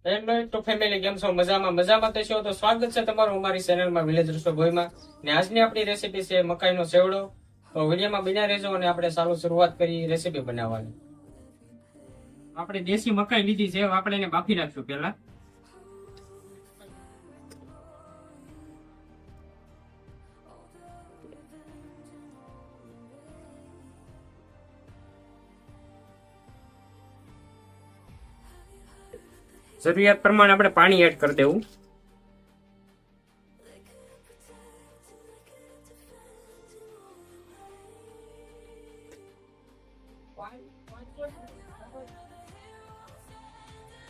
તો ફેમિલી કેમ છો? મજામાં તો છો? તો સ્વાગત છે તમારું અમારી ચેનલમાં વિલેજ રસોઈમાં. ને આજની આપણી રેસીપી છે મકાઈનો સેવડો. તો વિડીયોમાં બન્યા રહેજો અને આપણે ચાલુ શરૂઆત કરી રેસીપી બનાવવાની. આપણે દેશી મકાઈ લીધી છે, આપણે એને બાફી નાખશું પહેલા. જરૂરિયાત પ્રમાણે આપણે પાણી એડ કરી દેવું.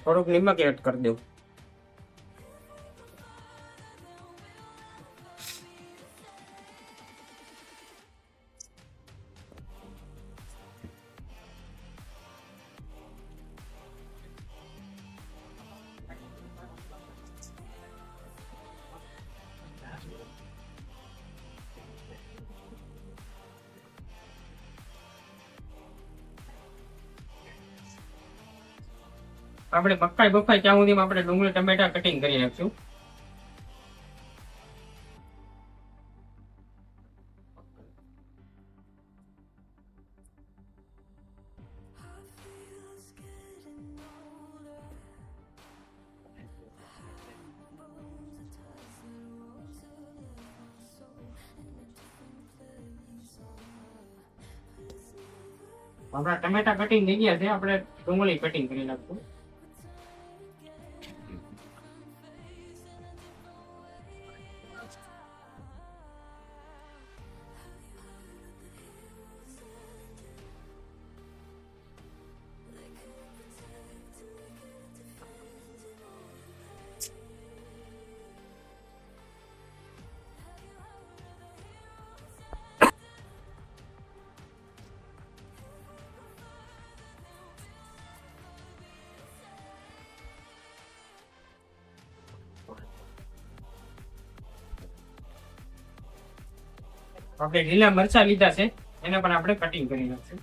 થોડુંક નિમક એડ કરી દેવું. આપણે મકાઈ બફાઈ ત્યાં સુધી આપણે ડુંગળી ટમેટા કટિંગ કરી નાખશું. આપણા ટમેટા કટિંગ થઈ ગયા છે, આપણે ડુંગળી કટિંગ કરી નાખશું. આપણે લીલા મરચા લીધા છે, એને પણ આપણે કટિંગ કરી નાખશું.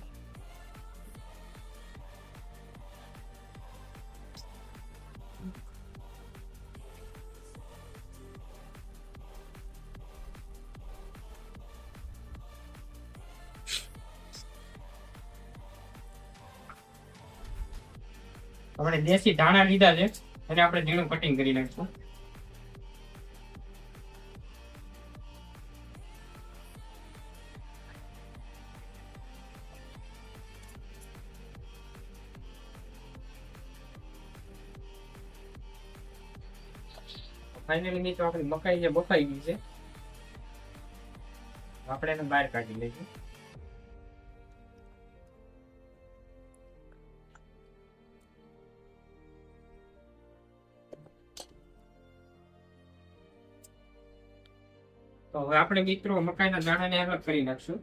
આપણે દેશી ધાણા લીધા છે, એને આપણે ઝીણું કટિંગ કરી નાખશું. ફાઇનલી મિત્રો આપણી મકાઈ જે બફાઈ ગઈ છે, આપણે એને બહાર કાઢી લઈશું. તો હવે આપણે મિત્રો મકાઈના દાણાને અલગ કરી નાખશું.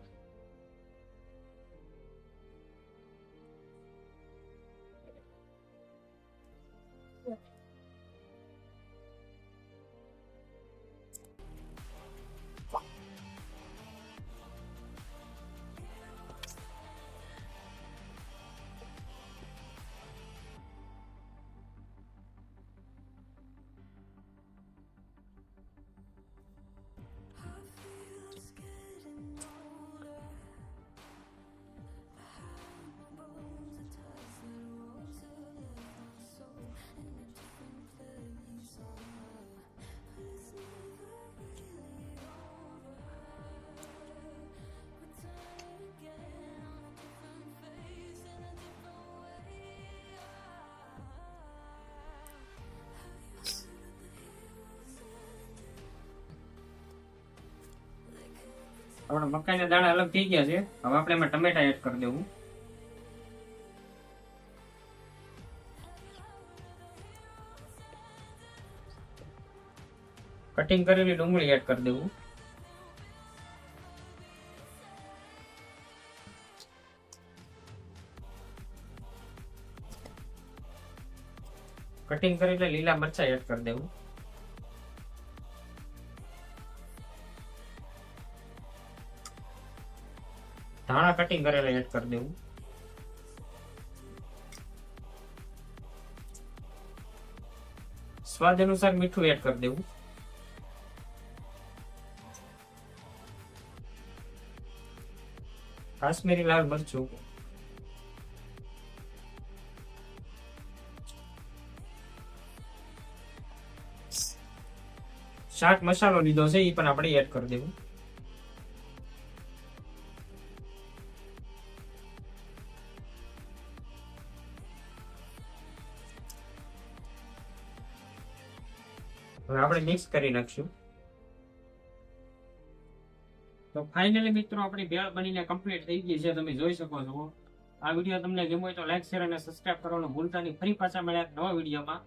આપણા મકાઈના દાણા અલગ થઈ ગયા છે, હવે આપણે એમાં ટમેટા એડ કરી દેવું. કટિંગ કરેલી ડુંગળી એડ કરી દેવું. કટિંગ કરેલા લીલા મરચા એડ કરી દેવું. ધાણા કટિંગ કરેલા એડ કરી દેવું. આપણે 2 ચમચી જેટલું તેલ એડ કરી દેવું. 2 ચમચી જેટલું તેલ એડ કરી દેવું. 1 ચમચી જેટલું જીરું એડ કરી દેવું. 1 ચમચી જેટલું રાઈ એડ કરી દેવું. 1 ચમચી જેટલું હિંગ એડ કરી દેવું. 1 ચમચી જેટલું સ્વાદ અનુસાર મીઠું એડ કરી દેવું. કાશ્મીરી લાલ મરચું, ચાટ મસાલો લીધો છે એ પણ આપણે એડ કરી દેવું. હવે આપણે મિક્સ કરી નાખશું. તો ફાઇનલી મિત્રો આપણી ભેળ બનીને કમ્પ્લીટ થઈ ગઈ છે, તમે જોઈ શકો છો. આ વિડીયો તમને ગમ્યો હોય તો લાઈક શેર અને સબસ્ક્રાઇબ કરવાનું ભૂલતા નહીં. ફરી પાછા મળ્યા નવા વિડીયોમાં.